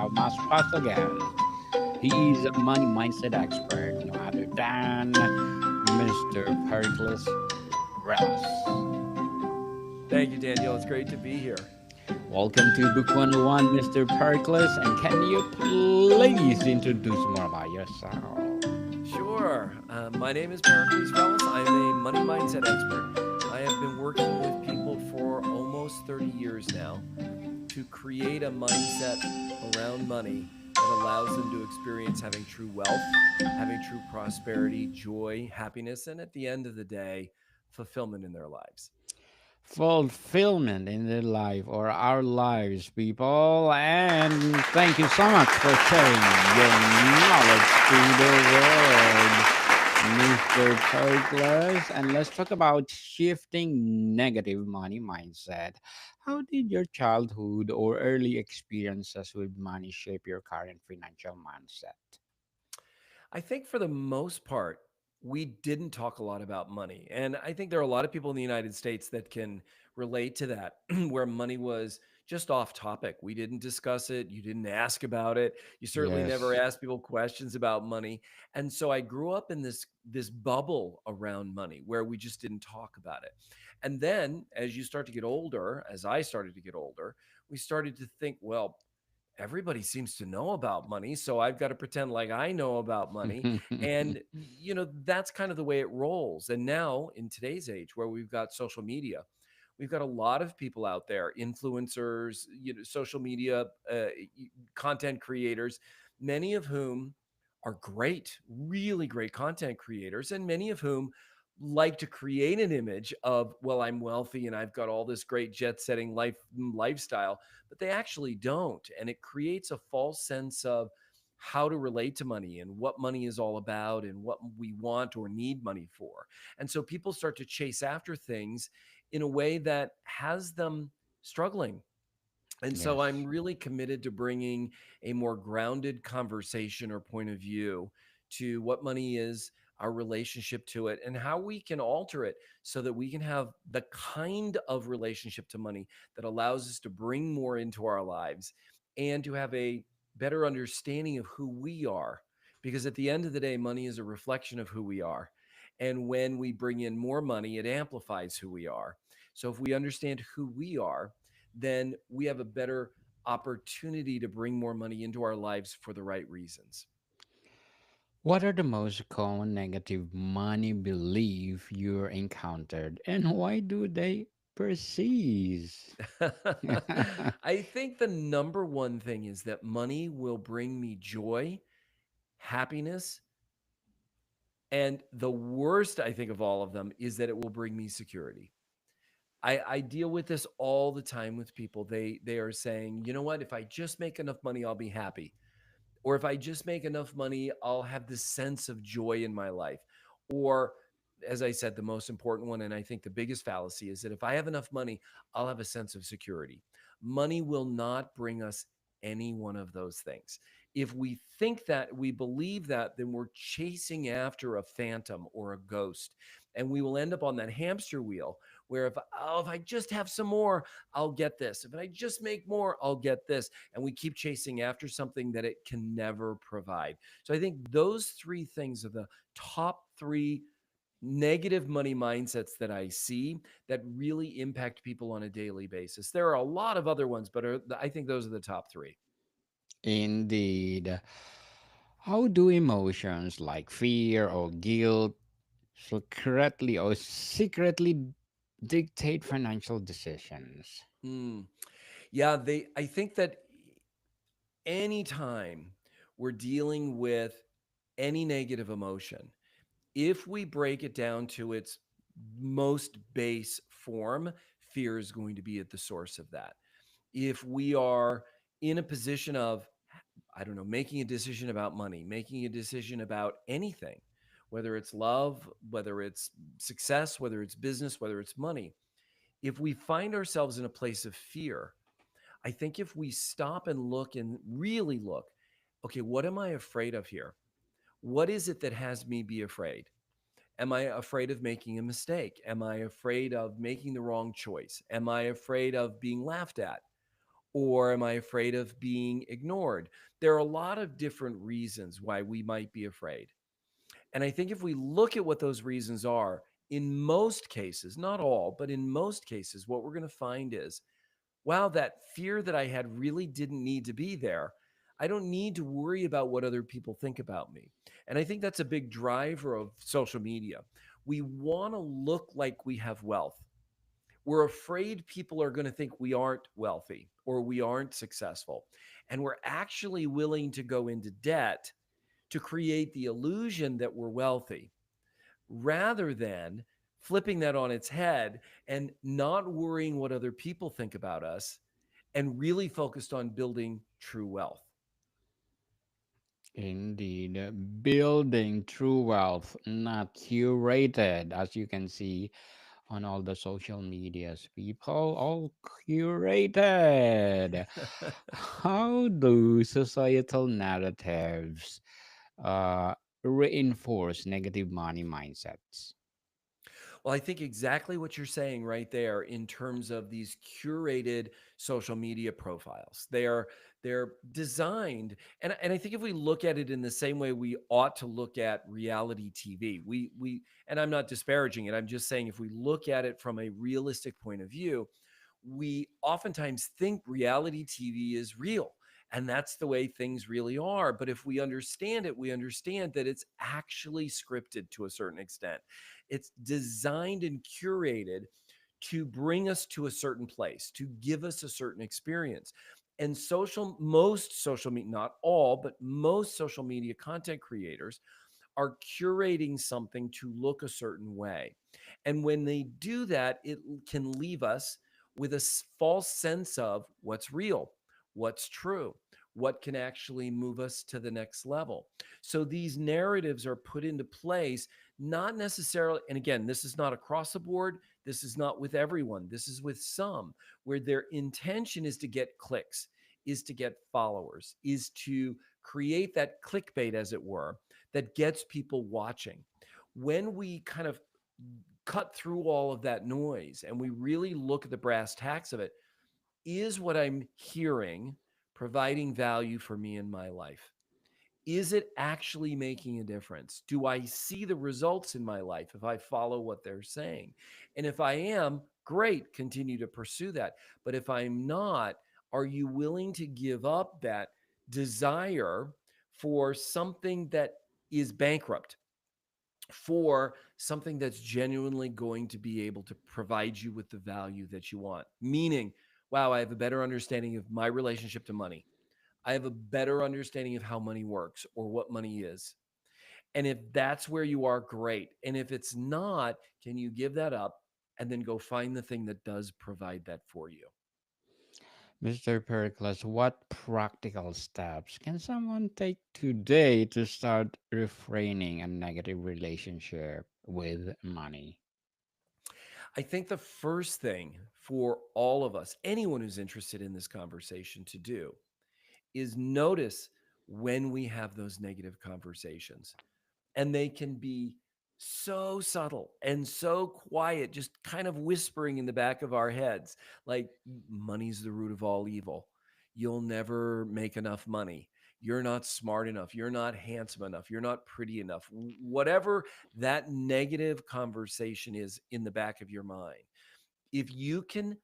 have my special guest. He is a money mindset expert, no other than Mr. Pericles Rellas. Thank you, Daniel. It's great to be here. Welcome to Book 101, Mr. Pericles, and can you please introduce more about yourself? Sure. My name is Pericles Rellas. I am a money mindset expert. I have been working with people for almost 30 years now to create a mindset around money that allows them to experience having true wealth, having true prosperity, joy, happiness, and at the end of the day, fulfillment in their lives. Fulfillment in their life or our lives, people. And thank you so much for sharing your knowledge to the world, Mr. Pericles. And let's talk about shifting negative money mindset. How did your childhood or early experiences with money shape your current financial mindset? I think for the most part, we didn't talk a lot about money. And I think there are a lot of people in the United States that can relate to that, where money was just off topic. We didn't discuss it. You didn't ask about it. You certainly never Yes. asked people questions about money. And so I grew up in this bubble around money where we just didn't talk about it. And then as you start to get older, as I started to get older, we started to think, well, everybody seems to know about money, so I've got to pretend like I know about money. And that's kind of the way it rolls. And now in today's age where we've got social media, we've got a lot of people out there, influencers, social media content creators, many of whom are great, really great content creators, and many of whom like to create an image of, well, I'm wealthy and I've got all this great jet setting lifestyle, but they actually don't. And it creates a false sense of how to relate to money and what money is all about and what we want or need money for. And so people start to chase after things in a way that has them struggling. And so I'm Yes. really committed to bringing a more grounded conversation or point of view to what money is, our relationship to it, and how we can alter it so that we can have the kind of relationship to money that allows us to bring more into our lives and to have a better understanding of who we are. Because at the end of the day, money is a reflection of who we are. And when we bring in more money, it amplifies who we are. So if we understand who we are, then we have a better opportunity to bring more money into our lives for the right reasons. What are the most common negative money belief you encountered and why do they persist? I think the number one thing is that money will bring me joy, happiness, and the worst I think of all of them is that it will bring me security. I deal with this all the time with people. They are saying, you know what, if I just make enough money, I'll be happy. Or if I just make enough money, I'll have this sense of joy in my life. Or, as I said, the most important one, and I think the biggest fallacy is that if I have enough money, I'll have a sense of security. Money will not bring us any one of those things. If we think that, we believe that, then we're chasing after a phantom or a ghost. And we will end up on that hamster wheel where if I just have some more, I'll get this. If I just make more, I'll get this, and we keep chasing after something that it can never provide. So I think those three things are the top three negative money mindsets that I see that really impact people on a daily basis. There are a lot of other ones, but I think those are the top three. Indeed. How do emotions like fear or guilt secretly dictate financial decisions? Mm. Yeah, I think that anytime we're dealing with any negative emotion, if we break it down to its most base form, fear is going to be at the source of that. If we are in a position of, I don't know, making a decision about money, making a decision about anything, whether it's love, whether it's success, whether it's business, whether it's money, if we find ourselves in a place of fear, I think if we stop and look and really look, okay, what am I afraid of here? What is it that has me be afraid? Am I afraid of making a mistake? Am I afraid of making the wrong choice? Am I afraid of being laughed at? Or am I afraid of being ignored? There are a lot of different reasons why we might be afraid. And I think if we look at what those reasons are, in most cases, not all, but in most cases, what we're going to find is, wow, that fear that I had really didn't need to be there. I don't need to worry about what other people think about me. And I think that's a big driver of social media. We want to look like we have wealth. We're afraid people are going to think we aren't wealthy or we aren't successful. And we're actually willing to go into debt to create the illusion that we're wealthy rather than flipping that on its head and not worrying what other people think about us and really focused on building true wealth. Indeed, building true wealth, not curated, as you can see on all the social medias. People all curated. How do societal narratives uh, reinforce negative money mindsets? Well, I think exactly what you're saying right there in terms of these curated social media profiles. They're designed, and I think if we look at it in the same way we ought to look at reality TV, we and I'm not disparaging it. I'm just saying if we look at it from a realistic point of view, we oftentimes think reality TV is real. And that's the way things really are. But if we understand it, we understand that it's actually scripted to a certain extent. It's designed and curated to bring us to a certain place, to give us a certain experience. And most social media, not all, but most social media content creators are curating something to look a certain way. And when they do that, it can leave us with a false sense of what's real, what's true, what can actually move us to the next level. So these narratives are put into place, not necessarily, and again, this is not across the board. This is not with everyone. This is with some, where their intention is to get clicks, is to get followers, is to create that clickbait, as it were, that gets people watching. When we kind of cut through all of that noise and we really look at the brass tacks of it, is what I'm hearing providing value for me in my life? Is it actually making a difference? Do I see the results in my life if I follow what they're saying? And if I am, great, continue to pursue that. But if I'm not, are you willing to give up that desire for something that is bankrupt, for something that's genuinely going to be able to provide you with the value that you want? Meaning, wow, I have a better understanding of my relationship to money. I have a better understanding of how money works or what money is. And if that's where you are, great. And if it's not, can you give that up and then go find the thing that does provide that for you? Mr. Pericles, what practical steps can someone take today to start refraining a negative relationship with money? I think the first thing for all of us, anyone who's interested in this conversation to do, is notice when we have those negative conversations. And they can be so subtle and so quiet, just kind of whispering in the back of our heads, like money's the root of all evil. You'll never make enough money. You're not smart enough. You're not handsome enough. You're not pretty enough. Whatever that negative conversation is in the back of your mind, if you can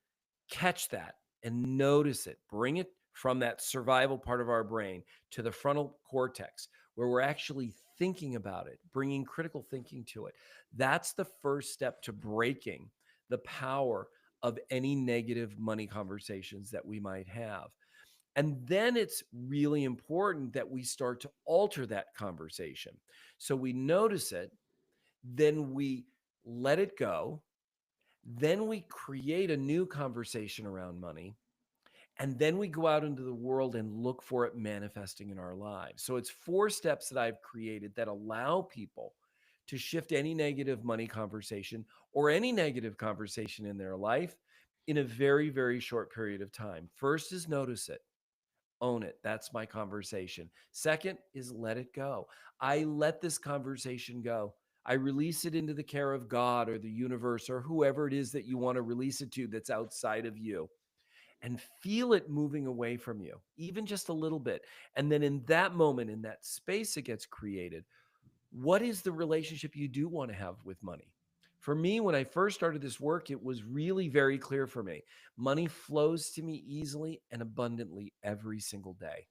catch that and notice it, bring it from that survival part of our brain to the frontal cortex where we're actually thinking about it, bringing critical thinking to it. That's the first step to breaking the power of any negative money conversations that we might have. And then it's really important that we start to alter that conversation. So we notice it, then we let it go, then we create a new conversation around money. And then we go out into the world and look for it manifesting in our lives. So it's four steps that I've created that allow people to shift any negative money conversation or any negative conversation in their life in a very, very short period of time. First is notice it, own it. That's my conversation. Second is let it go. I let this conversation go. I release it into the care of God or the universe or whoever it is that you want to release it to that's outside of you. and feel it moving away from you, even just a little bit. And then in that moment, in that space that gets created, what is the relationship you do want to have with money? For me, when I first started this work, it was really very clear for me. Money flows to me easily and abundantly every single day.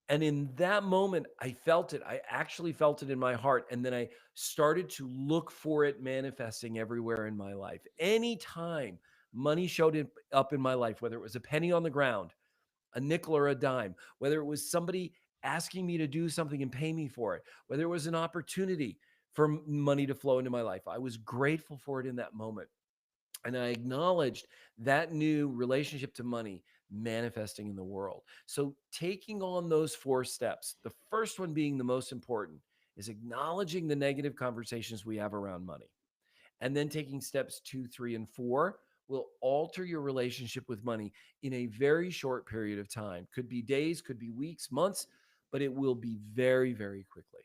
And in that moment, I felt it. I actually felt it in my heart. And then I started to look for it manifesting everywhere in my life. Anytime money up in my life, whether it was a penny on the ground, a nickel or a dime, whether it was somebody asking me to do something and pay me for it, whether it was an opportunity for money to flow into my life, I was grateful for it in that moment. And I acknowledged that new relationship to money manifesting in the world. So, taking on those four steps, the first one being the most important, is acknowledging the negative conversations we have around money. And then taking steps 2, 3, and 4 will alter your relationship with money in a very short period of time. Could be days, could be weeks, months, but it will be very, very quickly.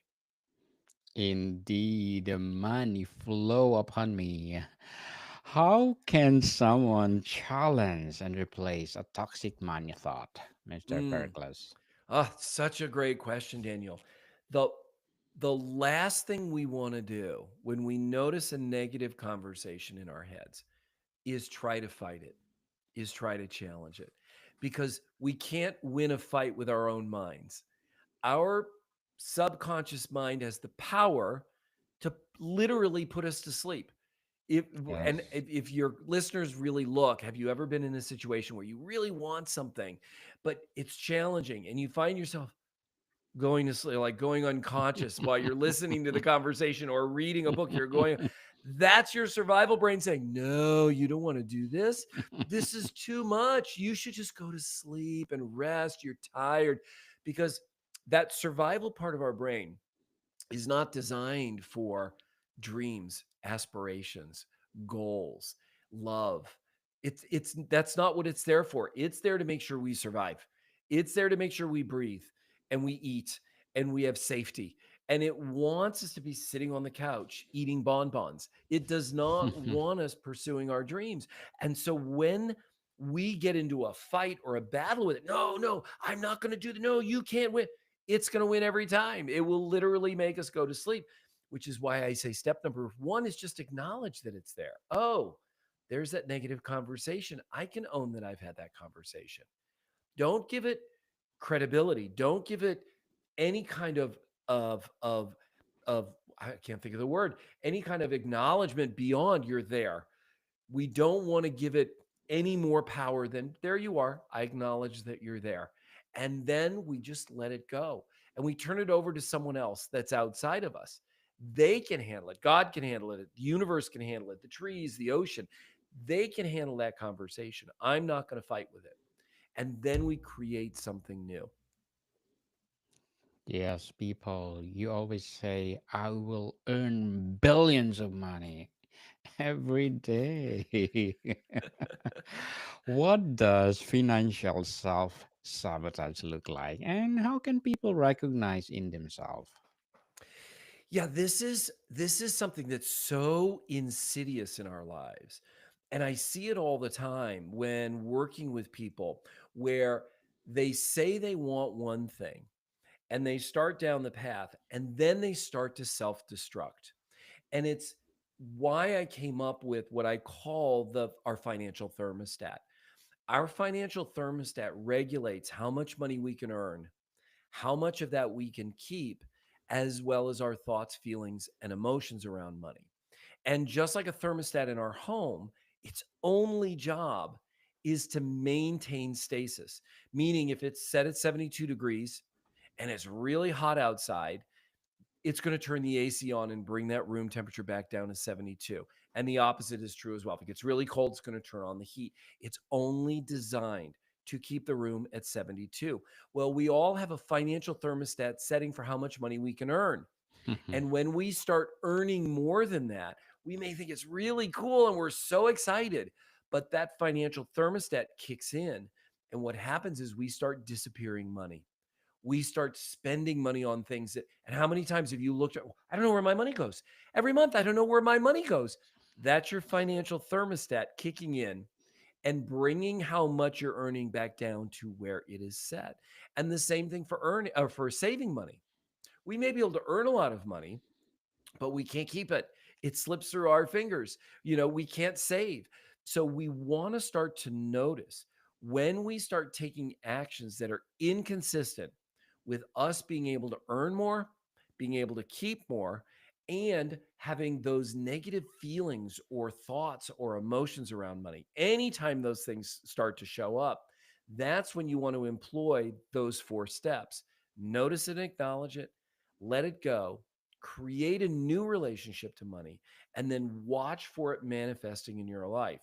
Indeed, the money flow upon me. How can someone challenge and replace a toxic money thought, Mr. Mm. Pericles? Such a great question, Daniel. The the last thing we want to do when we notice a negative conversation in our heads is try to fight it, is try to challenge it. Because we can't win a fight with our own minds. Our subconscious mind has the power to literally put us to sleep. If and Yes. if your listeners really look, have you ever been in a situation where you really want something, but it's challenging and you find yourself going to sleep, like going unconscious while you're listening to the conversation or reading a book, you're going, that's your survival brain saying, no, you don't want to do this. This is too much. You should just go to sleep and rest. You're tired, because that survival part of our brain is not designed for dreams, aspirations, goals, love. It's that's not what it's there for. It's there to make sure we survive. It's there to make sure we breathe and we eat and we have safety. And it wants us to be sitting on the couch eating bonbons. It does not want us pursuing our dreams. And so when we get into a fight or a battle with it, no, no, I'm not going to do the no, you can't win, it's going to win every time. It will literally make us go to sleep, which is why I say step number one is just acknowledge that it's there. Oh, there's that negative conversation. I can own that I've had that conversation. Don't give it credibility. Don't give it any kind of of of I can't think of the word, any kind of acknowledgement beyond you're there. We don't want to give it any more power than there you are. I acknowledge that you're there. And then we just let it go and we turn it over to someone else that's outside of us. They can handle it. God can handle it. The universe can handle it. The trees, the ocean, they can handle that conversation. I'm not going to fight with it. And then we create something new. Yes, people, you always say, I will earn billions of money every day. What does financial self sabotage look like, and how can people recognize in themselves? Yeah, this is something that's so insidious in our lives. And I see it all the time when working with people where they say they want one thing and they start down the path and then they start to self-destruct. And it's why I came up with what I call the our financial thermostat. Our financial thermostat regulates how much money we can earn, how much of that we can keep, as well as our thoughts, feelings, and emotions around money. And just like a thermostat in our home, its only job is to maintain stasis, meaning if it's set at 72 degrees and it's really hot outside, it's going to turn the AC on and bring that room temperature back down to 72. And the opposite is true as well. If it gets really cold, it's going to turn on the heat. It's only designed to keep the room at 72. Well, we all have a financial thermostat setting for how much money we can earn. And when we start earning more than that, we may think it's really cool and we're so excited. But that financial thermostat kicks in. And what happens is we start disappearing money. We start spending money on things that, and how many times have you looked at, I don't know where my money goes. Every month, I don't know where my money goes. That's your financial thermostat kicking in and bringing how much you're earning back down to where it is set. And the same thing for for saving money. We may be able to earn a lot of money, but we can't keep it. It slips through our fingers. We can't save. So we want to start to notice when we start taking actions that are inconsistent with us being able to earn more, being able to keep more, and having those negative feelings or thoughts or emotions around money. Anytime those things start to show up, that's when you want to employ those 4 steps. Notice it, acknowledge it, let it go, create a new relationship to money, and then watch for it manifesting in your life.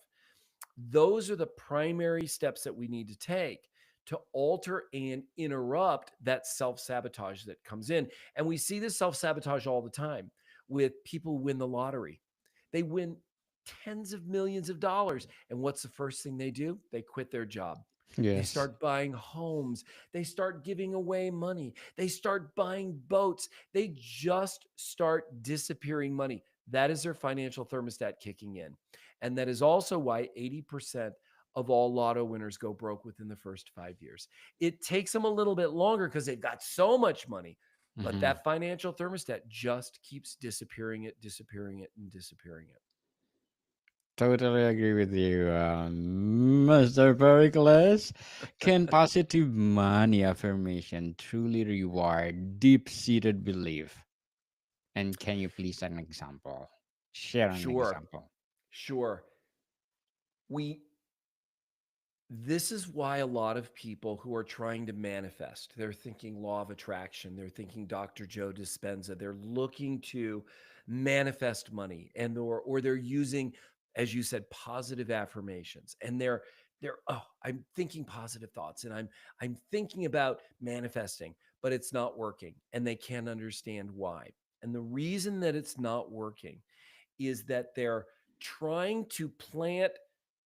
Those are the primary steps that we need to take to alter and interrupt that self sabotage that comes in. And we see this self sabotage all the time with people who win the lottery. They win tens of millions of dollars. And what's the first thing they do? They quit their job. They Yes. start buying homes. They start giving away money. They start buying boats. They just start disappearing money. That is their financial thermostat kicking in. And that is also why 80% of all lotto winners go broke within the first 5 years. It takes them a little bit longer because they've got so much money, but Hmm. that financial thermostat just keeps disappearing it, disappearing it, and disappearing it. Totally agree with you, Mr. Pericles. Can positive money affirmation truly reward deep-seated belief? And can you please an example? Share an Sure, example. sure. We This is why a lot of people who are trying to manifest, they're thinking law of attraction, they're thinking Dr. Joe Dispenza, they're looking to manifest money and or they're using, as you said, positive affirmations. And they're oh, I'm thinking positive thoughts and I'm thinking about manifesting, but it's not working and they can't understand why. And the reason that it's not working is that they're trying to plant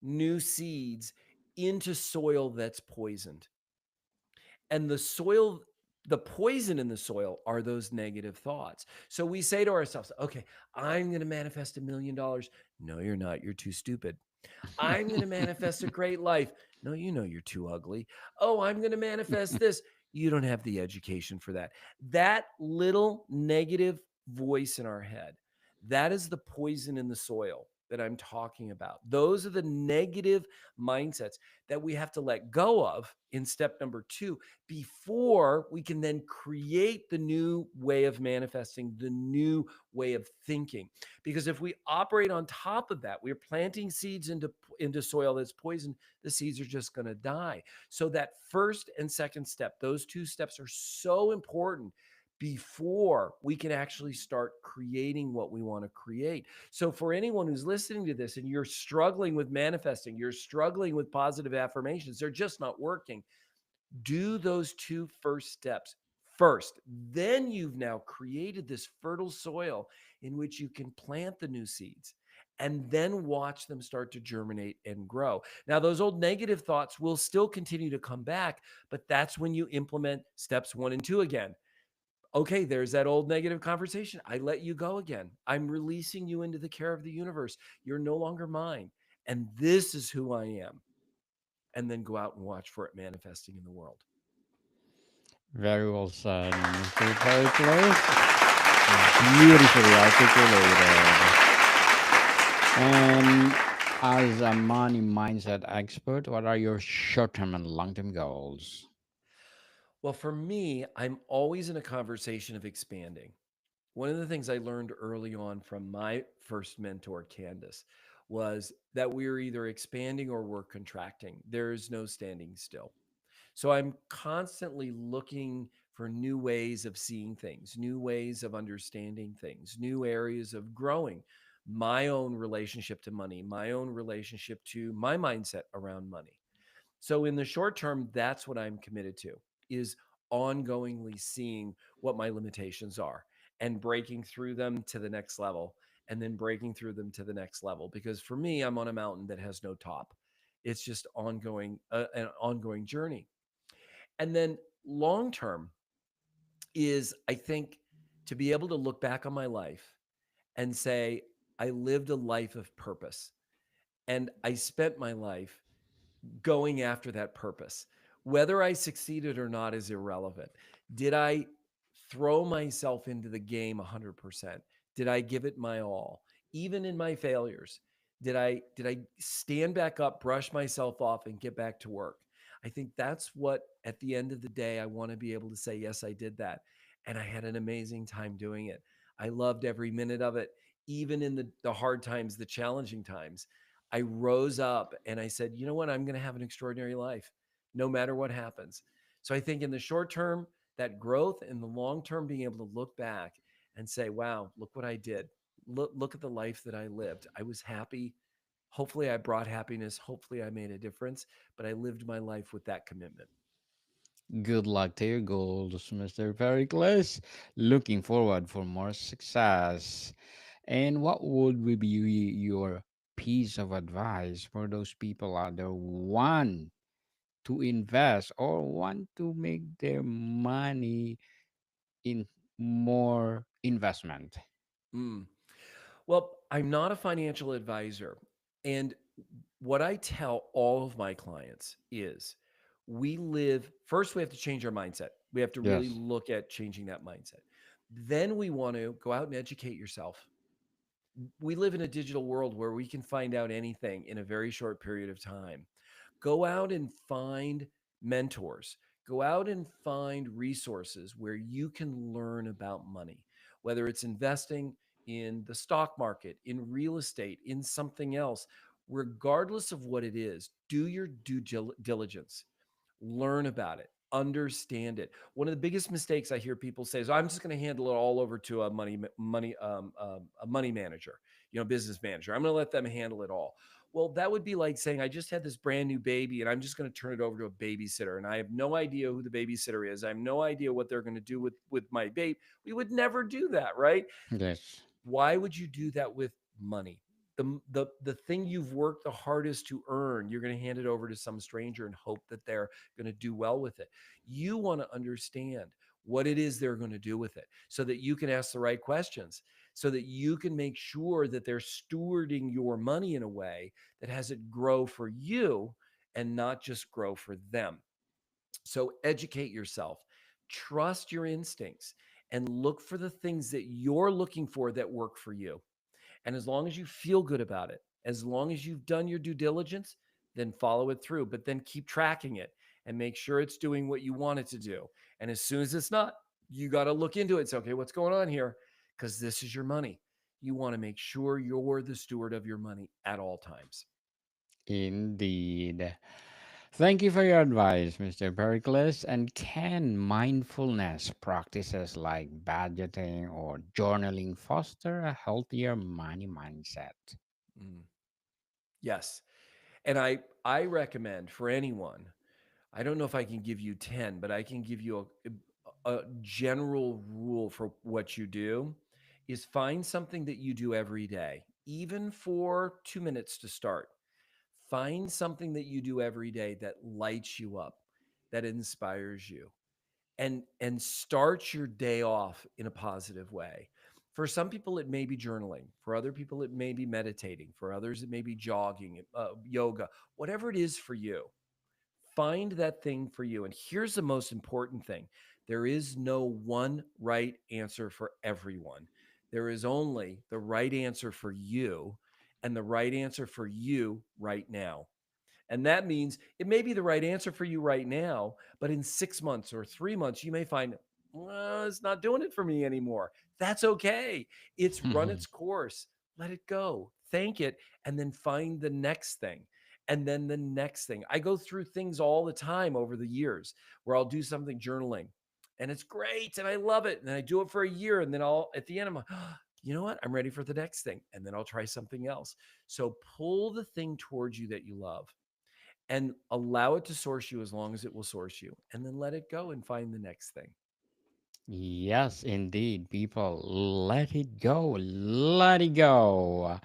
new seeds into soil that's poisoned. And the poison in the soil are those negative thoughts. So we say to ourselves, okay, I'm going to manifest $1 million. No, you're not. You're too stupid. I'm going to manifest a great life. No, you know you're too ugly. Oh, I'm going to manifest this. You don't have the education for that. That little negative voice in our head, that is the poison in the soil that I'm talking about. Those are the negative mindsets that we have to let go of in step number 2 before we can then create the new way of manifesting, the new way of thinking. Because if we operate on top of that, we're planting seeds into soil that's poisoned, the seeds are just going to die. So that first and second step, those 2 steps are so important before we can actually start creating what we want to create. So for anyone who's listening to this and you're struggling with manifesting, you're struggling with positive affirmations, they're just not working, do those 2 first steps first. Then you've now created this fertile soil in which you can plant the new seeds and then watch them start to germinate and grow. Now, those old negative thoughts will still continue to come back, but that's when you implement steps 1 and 2 again. Okay, there's that old negative conversation. I let you go again. I'm releasing you into the care of the universe. You're no longer mine. And this is who I am. And then go out and watch for it manifesting in the world. Very well said, Mr. Pericles. Beautifully articulated. And as a money mindset expert, what are your short-term and long-term goals? Well, for me, I'm always in a conversation of expanding. One of the things I learned early on from my first mentor, Candace, was that we are either expanding or we're contracting. There is no standing still. So I'm constantly looking for new ways of seeing things, new ways of understanding things, new areas of growing my own relationship to money, my own relationship to my mindset around money. So in the short term, that's what I'm committed to is ongoingly seeing what my limitations are and breaking through them to the next level and then breaking through them to the next level because for me I'm on a mountain that has no top. It's just an ongoing journey. And then long term is I think to be able to look back on my life and say I lived a life of purpose and I spent my life going after that purpose. Whether I succeeded or not is irrelevant. Did I throw myself into the game 100%? Did I give it my all? Even in my failures, did I stand back up, brush myself off and get back to work? I think that's what at the end of the day I want to be able to say yes, I did that. And I had an amazing time doing it. I loved every minute of it, even in the hard times, the challenging times. I rose up and I said, you know what? I'm going to have an extraordinary life no matter what happens. So I think in the short term, that growth, in the long term, being able to look back and say, wow, look what I did. Look at the life that I lived. I was happy. Hopefully, I brought happiness. Hopefully, I made a difference, but I lived my life with that commitment. Good luck to your goals, Mr. Pericles. Looking forward for more success. And what would be your piece of advice for those people out there who want to invest or want to make their money in more investment? Mm. Well, I'm not a financial advisor. And what I tell all of my clients is first, we have to change our mindset. We have to really Yes. look at changing that mindset. Then we want to go out and educate yourself. We live in a digital world where we can find out anything in a very short period of time. Go out and find mentors. Go out and find resources where you can learn about money, whether it's investing in the stock market, in real estate, in something else. Regardless of what it is, do your diligence, learn about it, understand it. One of the biggest mistakes I hear people say is, "I'm just going to handle it all over to a money manager, business manager. I'm going to let them handle it all." Well, that would be like saying, "I just had this brand new baby, and I'm just going to turn it over to a babysitter, and I have no idea who the babysitter is. I have no idea what they're going to do with my baby." We would never do that, right? Yes. Why would you do that with money? The thing you've worked the hardest to earn, you're going to hand it over to some stranger and hope that they're going to do well with it. You want to understand what it is they're going to do with it so that you can ask the right questions, so that you can make sure that they're stewarding your money in a way that has it grow for you and not just grow for them. So educate yourself, trust your instincts, and look for the things that you're looking for that work for you. And as long as you feel good about it, as long as you've done your due diligence, then follow it through, but then keep tracking it and make sure it's doing what you want it to do. And as soon as it's not, you got to look into it and say, okay, what's going on here? Because this is your money. You want to make sure you're the steward of your money at all times. Indeed. Thank you for your advice, Mr. Pericles. And can mindfulness practices like budgeting or journaling foster a healthier money mindset? Mm, yes. And I recommend for anyone, I don't know if I can give you 10, but I can give you a general rule for what you do is find something that you do every day, even for 2 minutes to start. Find something that you do every day that lights you up, that inspires you, and start your day off in a positive way. For some people, it may be journaling. For other people, it may be meditating. For others, it may be jogging, yoga, whatever it is for you. Find that thing for you. And here's the most important thing: there is no one right answer for everyone. There is only the right answer for you and the right answer for you right now. And that means it may be the right answer for you right now, but in 6 months or 3 months, you may find, well, it's not doing it for me anymore. That's okay. It's run its course. Let it go. Thank it. And then find the next thing. And then the next thing. I go through things all the time over the years where I'll do something journaling and it's great and I love it. And I do it for a year. And then at the end, I'm like, you know what? I'm ready for the next thing. And then I'll try something else. So pull the thing towards you that you love and allow it to source you as long as it will source you, and then let it go and find the next thing. Yes, indeed, people. Let it go. Let it go.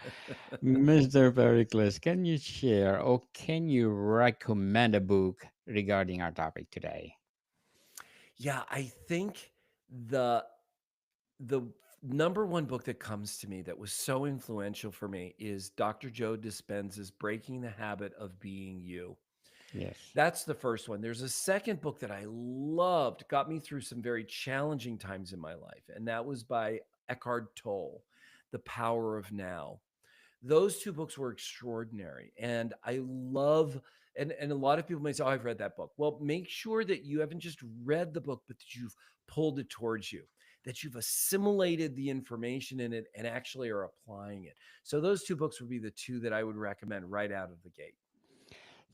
Mr. Pericles, can you share or can you recommend a book regarding our topic today? Yeah, I think the number one book that comes to me that was so influential for me is Dr. Joe Dispenza's Breaking the Habit of Being You. Yes. That's the first one. There's a second book that I loved, got me through some very challenging times in my life, and that was by Eckhart Tolle, The Power of Now. Those two books were extraordinary. And I love, and a lot of people may say, oh, I've read that book. Well, make sure that you haven't just read the book, but that you've pulled it towards you, that you've assimilated the information in it and actually are applying it. So those two books would be the two that I would recommend right out of the gate.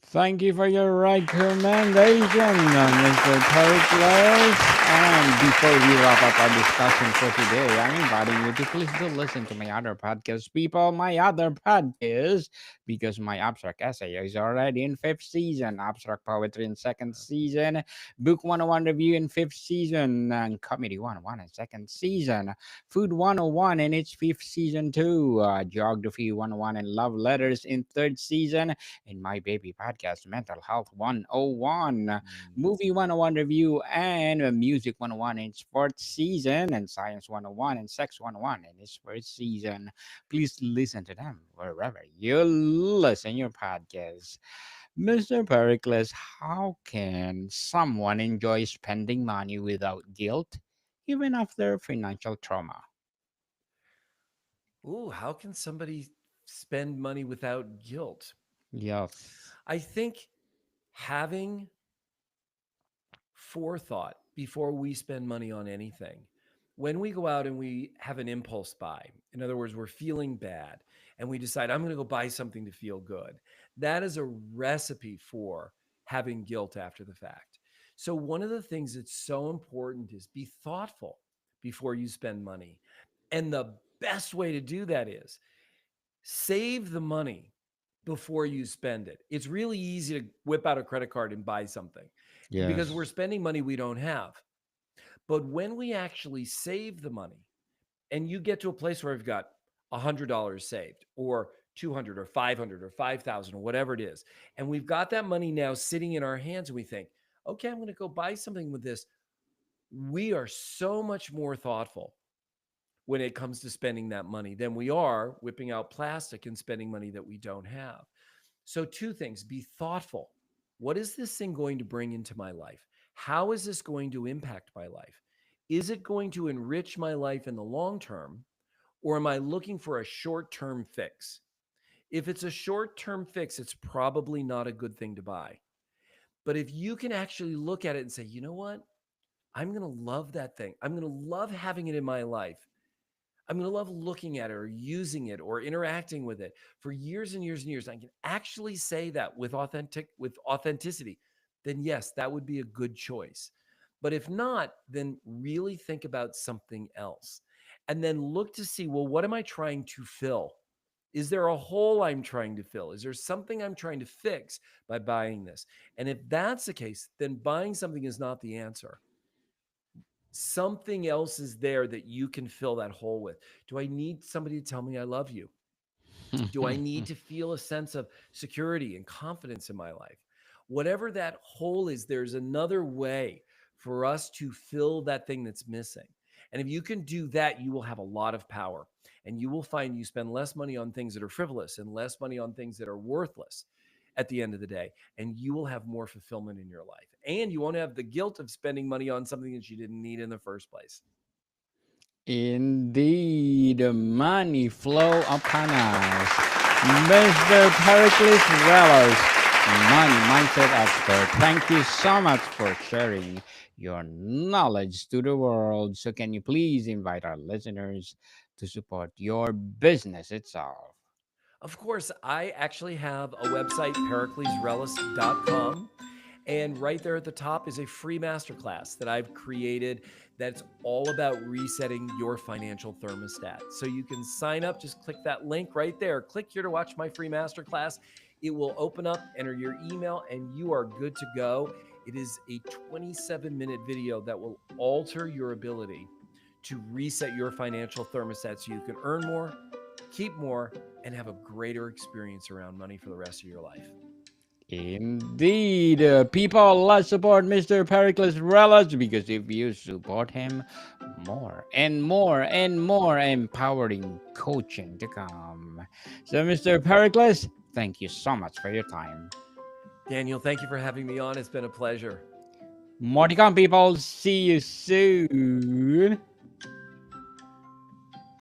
Thank you for your recommendation, Mr. Pericles. And before we wrap up our discussion for today, I'm inviting you to please do listen to my other podcast, people. My other podcast, because my abstract essay is already in fifth season, abstract poetry in second season, book 101 review in fifth season, and comedy 101 in second season, food 101 in its fifth season too, geography 101 and love letters in third season, in my baby podcast, Mental Health 101, Mm. Movie 101 review, and Music 101 in its fourth season, and Science 101 and Sex 101 in its first season. Please listen to them wherever you listen your podcast. Mr. Pericles, how can someone enjoy spending money without guilt, even after financial trauma? Ooh, how can somebody spend money without guilt? Yes. I think having forethought before we spend money on anything. When we go out and we have an impulse buy, in other words, we're feeling bad and we decide, I'm going to go buy something to feel good, that is a recipe for having guilt after the fact. So, one of the things that's so important is be thoughtful before you spend money. And the best way to do that is save the money before you spend it. It's really easy to whip out a credit card and buy something because we're Yes. spending money we don't have. But when we actually save the money and you get to a place where we've got $100 saved or 200 or 500 or 5,000 or whatever it is, and we've got that money now sitting in our hands and we think, okay, I'm going to go buy something with this. We are so much more thoughtful when it comes to spending that money than we are whipping out plastic and spending money that we don't have. So, two things: be thoughtful. What is this thing going to bring into my life? How is this going to impact my life? Is it going to enrich my life in the long term, or am I looking for a short term fix? If it's a short term fix, it's probably not a good thing to buy. But if you can actually look at it and say, you know what? I'm going to love that thing. I'm going to love having it in my life. I'm going to love looking at it or using it or interacting with it for years and years and years. I can actually say that with authenticity. Then yes, that would be a good choice. But if not, then really think about something else. And then look to see, well, what am I trying to fill? Is there a hole I'm trying to fill? Is there something I'm trying to fix by buying this? And if that's the case, then buying something is not the answer. Something else is there that you can fill that hole with. Do I need somebody to tell me I love you? Do I need to feel a sense of security and confidence in my life? Whatever that hole is, there's another way for us to fill that thing that's missing. And if you can do that, you will have a lot of power and you will find you spend less money on things that are frivolous and less money on things that are worthless at the end of the day. And you will have more fulfillment in your life. And you won't have the guilt of spending money on something that you didn't need in the first place. Indeed, money flow upon us. Mr. Pericles Rellas, money mindset expert, thank you so much for sharing your knowledge to the world. So, can you please invite our listeners to support your business itself? Of course, I actually have a website, periclesrellas.com. And right there at the top is a free masterclass that I've created that's all about resetting your financial thermostat. So you can sign up, just click that link right there. Click here to watch my free masterclass. It will open up, enter your email, and you are good to go. It is a 27-minute video that will alter your ability to reset your financial thermostat so you can earn more, keep more, and have a greater experience around money for the rest of your life. Indeed, people, let's support Mr. Pericles Rellas because if you support him, more and more and more empowering coaching to come. So, Mr. Pericles, thank you so much for your time. Daniel, thank you for having me on. It's been a pleasure. More to come, people. See you soon.